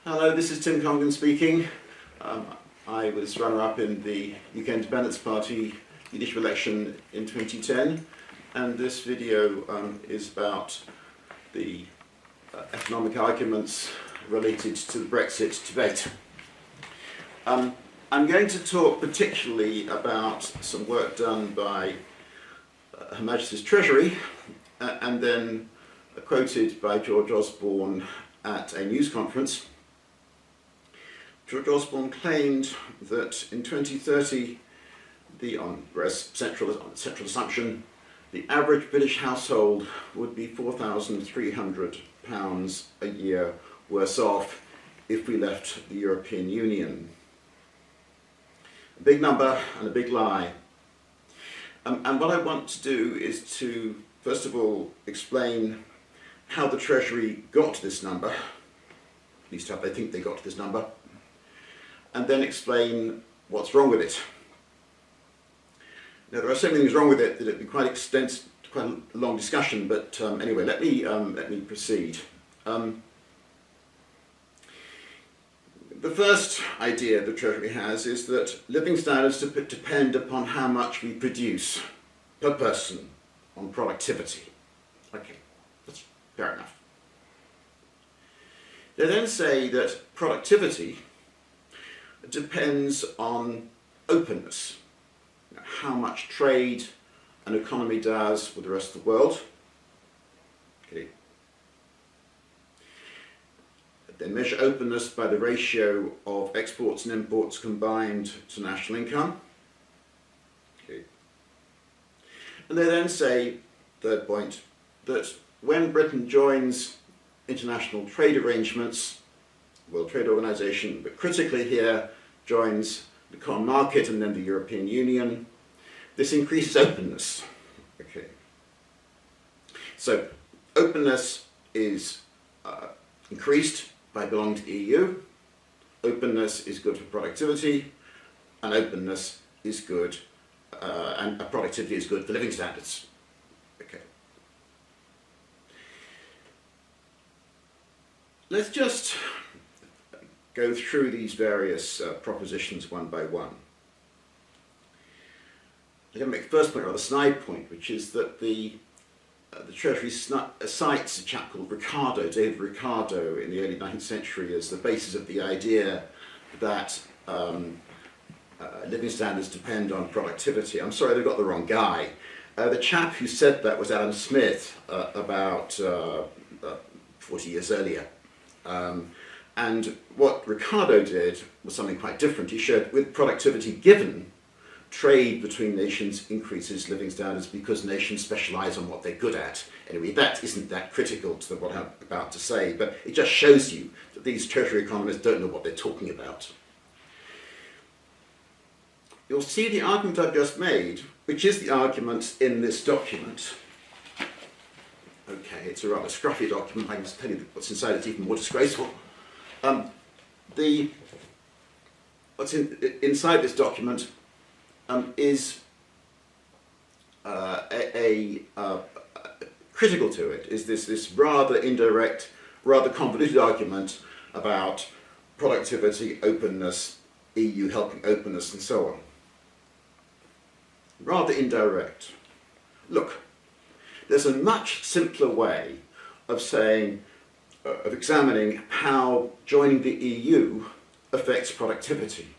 Hello, this is Tim Congdon speaking. I was runner-up in the UK Independence Party leadership election in 2010, and this video is about the economic arguments related to the Brexit debate. I'm going to talk particularly about some work done by Her Majesty's Treasury and then quoted by George Osborne at a news conference. George Osborne claimed that in 2030, central assumption, the average British household would be £4,300 a year worse off if we left the European Union. A big number and a big lie. And what I want to do is to, first of all, explain how the Treasury got to this number, at least how they think they got to this number, and then explain what's wrong with it. Now, there are so many things wrong with it that it'd be quite extensive, quite a long discussion. But anyway, let me proceed. The first idea the Treasury has is that living standards depend upon how much we produce per person on productivity. Okay, that's fair enough. They then say that productivity depends on openness, how much trade an economy does with the rest of the world. Okay. They measure openness by the ratio of exports and imports combined to national income. Okay. And they then say, third point, that when Britain joins international trade arrangements, World Trade Organization, but critically here joins the common market and then the European Union, this increases openness. Okay. So openness is increased by belonging to the EU, openness is good for productivity, and openness is good, and productivity is good for living standards. Okay. Let's just go through these various propositions one by one. I'm going to make the first point, or the snide point, which is that the Treasury cites a chap called David Ricardo, in the early 19th century as the basis of the idea that living standards depend on productivity. I'm sorry, they've got the wrong guy. The chap who said that was Adam Smith about 40 years earlier. And what Ricardo did was something quite different. He showed with productivity given, trade between nations increases living standards because nations specialise on what they're good at. Anyway, that isn't that critical to what I'm about to say, but it just shows you that these Treasury economists don't know what they're talking about. You'll see the argument I've just made, which is the argument in this document. Okay, it's a rather scruffy document. I can tell you what's inside it's even more disgraceful. What's inside this document is critical to it is this rather indirect, rather convoluted argument about productivity, openness, EU helping openness, and so on. Rather indirect. Look, there's a much simpler way of saying, of examining how joining the EU affects productivity.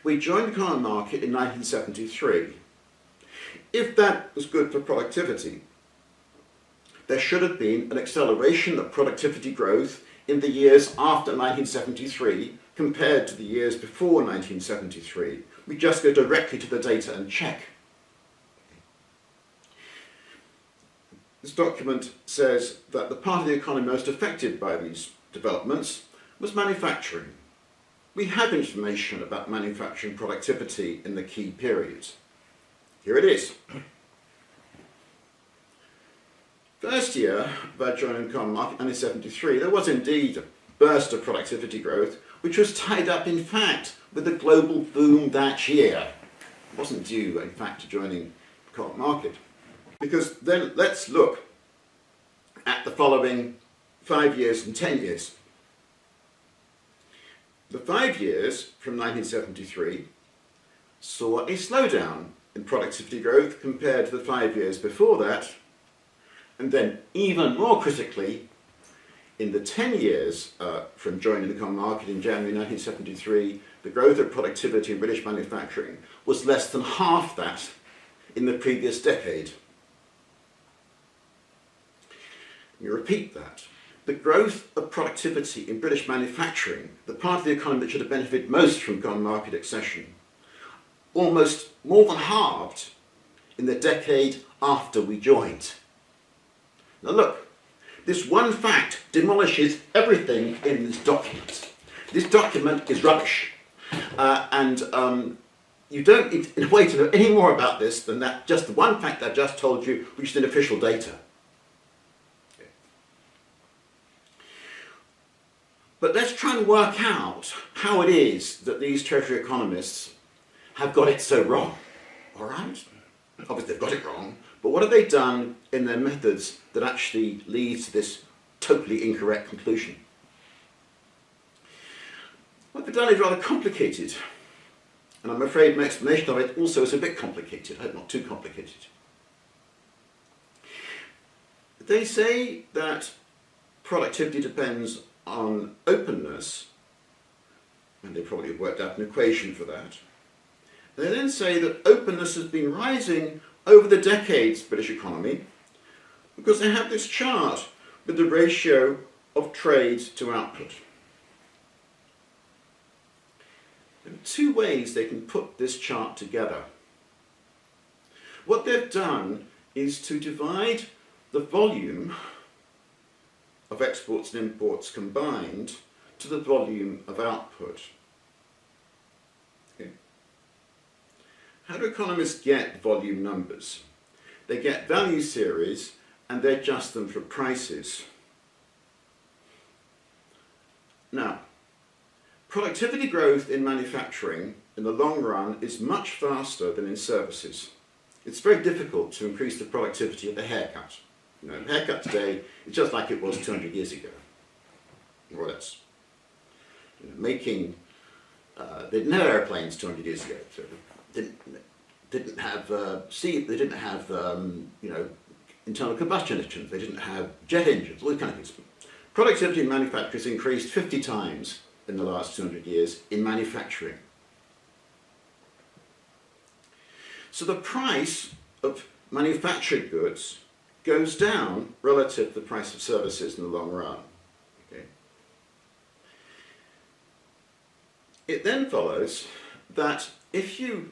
We joined the common market in 1973. If that was good for productivity, there should have been an acceleration of productivity growth in the years after 1973 compared to the years before 1973. We just go directly to the data and check. This document says that the part of the economy most affected by these developments was manufacturing. We have information about manufacturing productivity in the key periods. Here it is. First year by joining the common market, 1973, there was indeed a burst of productivity growth, which was tied up, in fact, with the global boom that year. It wasn't due, in fact, to joining the common market. Because then let's look at the following 5 years and 10 years. the 5 years from 1973 saw a slowdown in productivity growth compared to the 5 years before that, and then even more critically, in the 10 years from joining the common market in January 1973, the growth of productivity in British manufacturing was less than half that in the previous decade. Let me repeat that. The growth of productivity in British manufacturing, the part of the economy that should have benefited most from common market accession, almost more than halved in the decade after we joined. Now look, this one fact demolishes everything in this document. This document is rubbish. You don't need, in a way, to know any more about this than that, just the one fact I've just told you, which is in official data. Okay. But let's try and work out how it is that these Treasury economists have got it so wrong. All right? Obviously they've got it wrong, but what have they done in their methods that actually leads to this totally incorrect conclusion? What they've done is rather complicated, and I'm afraid my explanation of it also is a bit complicated. I hope not too complicated. They say that productivity depends on openness, and they probably have worked out an equation for that. They then say that openness has been rising over the decades, British economy, because they have this chart with the ratio of trade to output. There are two ways they can put this chart together. What they've done is to divide the volume of exports and imports combined to the volume of output. Okay. How do economists get volume numbers? They get value series and they adjust them for prices. Now, productivity growth in manufacturing in the long run is much faster than in services. It's very difficult to increase the productivity of a haircut. You know, a haircut today is just like it was 200 years ago, more or less. You know, they didn't have airplanes 200 years ago, so they didn't have internal combustion engines, they didn't have jet engines, all these kind of things. Productivity in manufacturing has increased 50 times in the last 200 years in manufacturing. So the price of manufactured goods goes down relative to the price of services in the long run. Okay. It then follows that if you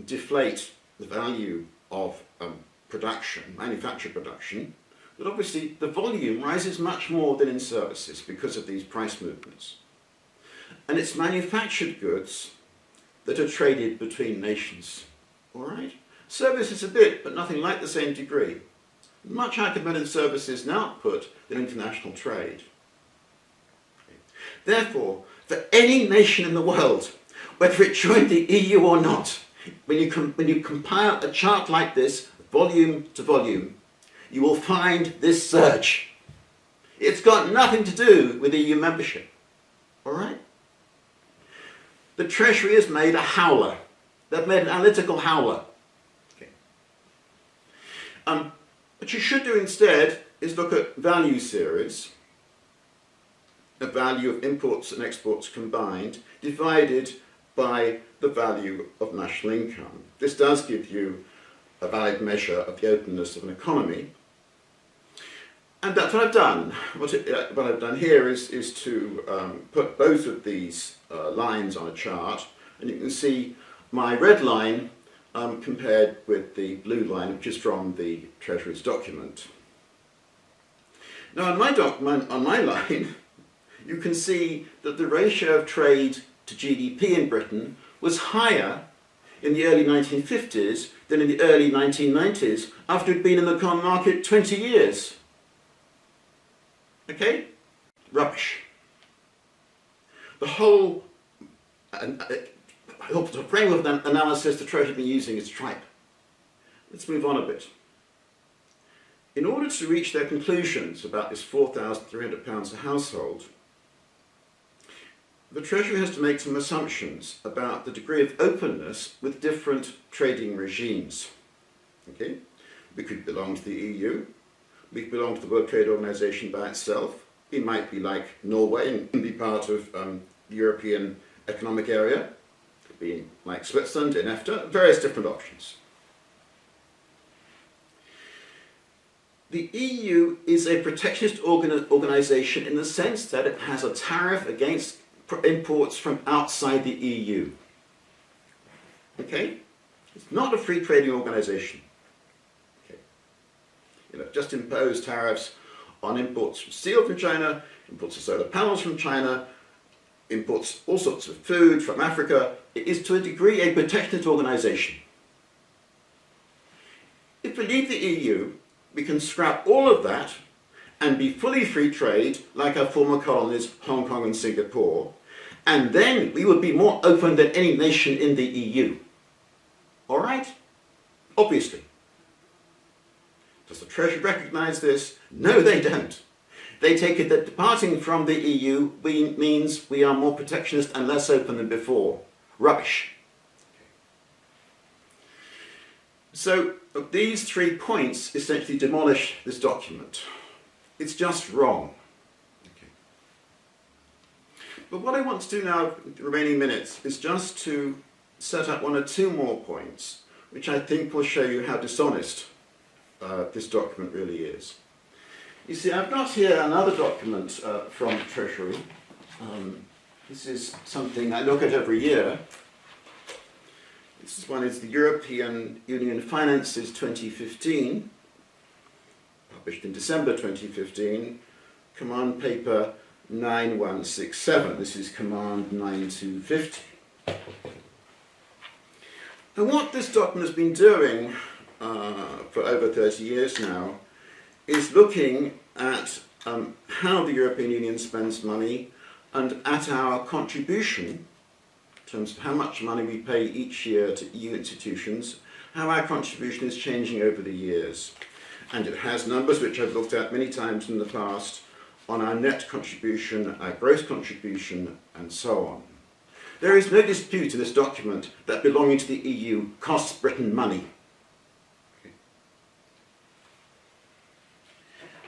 deflate the value of production, manufactured production, that obviously the volume rises much more than in services because of these price movements. And it's manufactured goods that are traded between nations. All right? Services a bit, but nothing like the same degree. Much higher compared to services and output than international trade. Therefore, for any nation in the world, whether it joined the EU or not, when you compile a chart like this, volume to volume, you will find this surge. It's got nothing to do with EU membership. All right? The Treasury has made a howler. They've made an analytical howler. Okay. What you should do instead is look at value series, the value of imports and exports combined, divided by the value of national income. This does give you a valid measure of the openness of an economy. And that's what I've done. What I've done here is to put both of these lines on a chart, and you can see my red line compared with the blue line, which is from the Treasury's document. Now on my document, on my line, you can see that the ratio of trade to GDP in Britain was higher in the early 1950s than in the early 1990s, after it'd been in the common market 20 years. Okay? Rubbish. The whole the framework of analysis the Treasury has been using is tripe. Let's move on a bit. In order to reach their conclusions about this £4,300 a household, the Treasury has to make some assumptions about the degree of openness with different trading regimes. Okay? We could belong to the EU, we could belong to the World Trade Organization by itself, we might be like Norway and be part of the European Economic Area, could be like Switzerland in EFTA, various different options. The EU is a protectionist organisation in the sense that it has a tariff against imports from outside the EU. Okay? It's not a free trading organisation. Okay. Just impose tariffs on imports of steel from China, imports of solar panels from China, imports all sorts of food from Africa. It is to a degree a protectionist organisation. If we leave the EU, we can scrap all of that and be fully free trade like our former colonies, Hong Kong and Singapore, and then we would be more open than any nation in the EU. All right? Obviously. Does the Treasury recognise this? No, they don't. They take it that departing from the EU means we are more protectionist and less open than before. Rubbish. So these 3 points essentially demolish this document. It's just wrong. Okay. But what I want to do now, in the remaining minutes, is just to set up 1 or 2 more points, which I think will show you how dishonest this document really is. You see, I've got here another document from Treasury. This is something I look at every year. This one is the European Union Finances 2015, published in December 2015, Command Paper 9167. This is Command 9250. And what this document has been doing for over 30 years now is looking at how the European Union spends money and at our contribution in terms of how much money we pay each year to EU institutions, how our contribution is changing over the years. And it has numbers which I've looked at many times in the past on our net contribution, our gross contribution, and so on. There is no dispute in this document that belonging to the EU costs Britain money. Okay.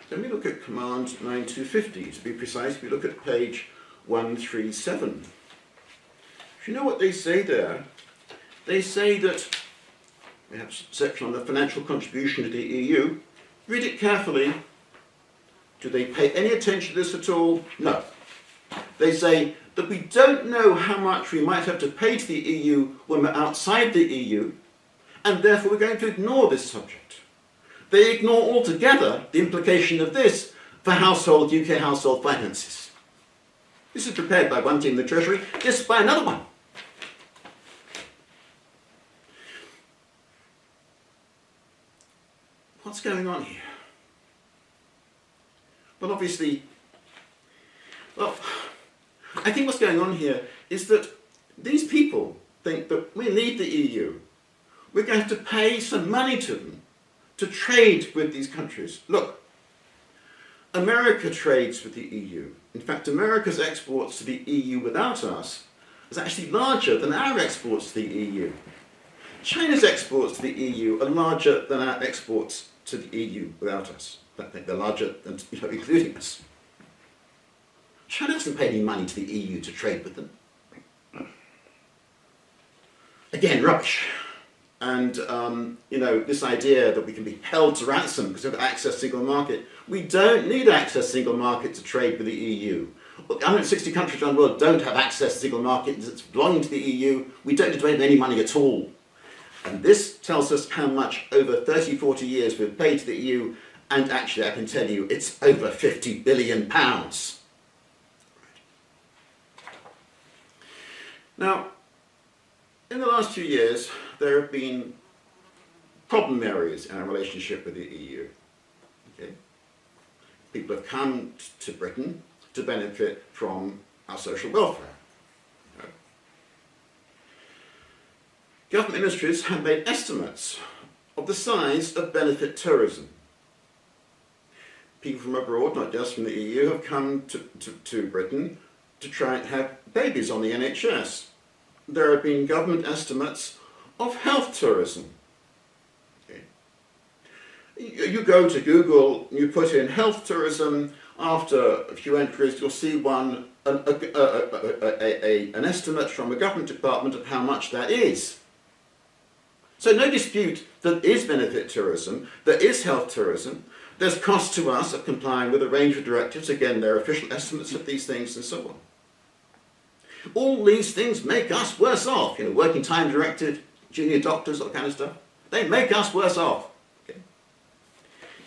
Then we look at Command 9250. To be precise, we look at page 137. Do you know what they say there? They say that, we have a section on the financial contribution to the EU. Read it carefully. Do they pay any attention to this at all? No. They say that we don't know how much we might have to pay to the EU when we're outside the EU, and therefore we're going to ignore this subject. They ignore altogether the implication of this for UK household finances. This is prepared by one team in the Treasury, this by another one. What's going on here? Well, obviously, I think what's going on here is that these people think that we leave the EU, we're going to have to pay some money to them to trade with these countries. Look, America trades with the EU. In fact, America's exports to the EU without us is actually larger than our exports to the EU. China's exports to the EU are larger than our exports to the EU without us. I think they're larger than, including us. China doesn't pay any money to the EU to trade with them. Again, rubbish. And, this idea that we can be held to ransom because of access single market. We don't need access single market to trade with the EU. 160 countries around the world don't have access to single market. It's belonging to the EU. We don't need to pay any money at all. And this tells us how much over 30, 40 years we've paid to the EU, and actually I can tell you it's over £50 billion. Now, in the last few years, there have been problem areas in our relationship with the EU. Okay? People have come to Britain to benefit from our social welfare. Government ministries have made estimates of the size of benefit tourism. People from abroad, not just from the EU, have come to Britain to try and have babies on the NHS. There have been government estimates of health tourism. Okay. You go to Google, you put in health tourism, after a few entries you'll see an estimate from a government department of how much that is. So no dispute that there is benefit tourism, there is health tourism, there's cost to us of complying with a range of directives, again there are official estimates of these things and so on. All these things make us worse off, working time directive, junior doctors, all that kind of stuff. They make us worse off. Okay.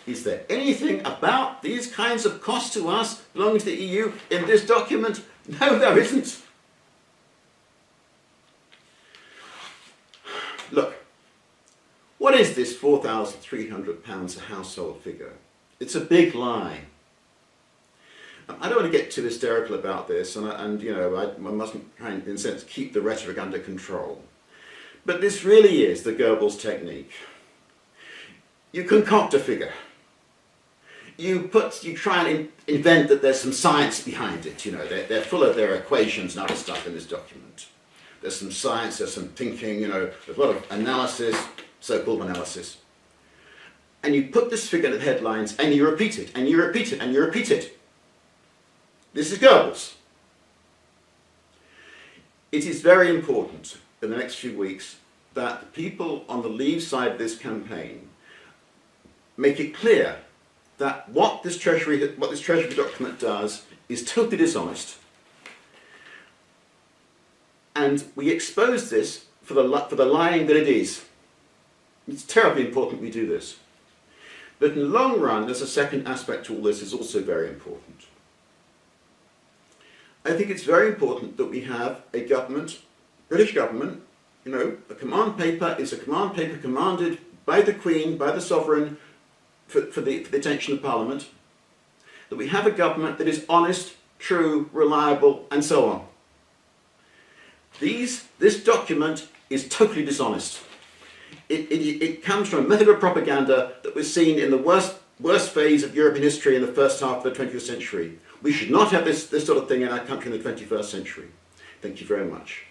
Is there anything about these kinds of costs to us belonging to the EU in this document? No, there isn't. Look, what is this £4,300 a household figure? It's a big lie. I don't want to get too hysterical about this, and I mustn't try and, in a sense, keep the rhetoric under control. But this really is the Goebbels technique. You concoct a figure. You try and invent that there's some science behind it. They're full of their equations and other stuff in this document. There's some science, there's some thinking, there's a lot of analysis, so-called analysis. And you put this figure in the headlines, and you repeat it, and you repeat it, and you repeat it. This is Goebbels. It is very important in the next few weeks that the people on the Leave side of this campaign make it clear that what this Treasury document does is totally dishonest. And we expose this for the lying that it is. It's terribly important we do this. But in the long run, there's a second aspect to all this is also very important. I think it's very important that we have a government, British government, a command paper is a command paper commanded by the Queen, by the Sovereign, for the attention of Parliament, that we have a government that is honest, true, reliable, and so on. This document is totally dishonest. It comes from a method of propaganda that was seen in the worst phase of European history in the first half of the 20th century. We should not have this sort of thing in our country in the 21st century. Thank you very much.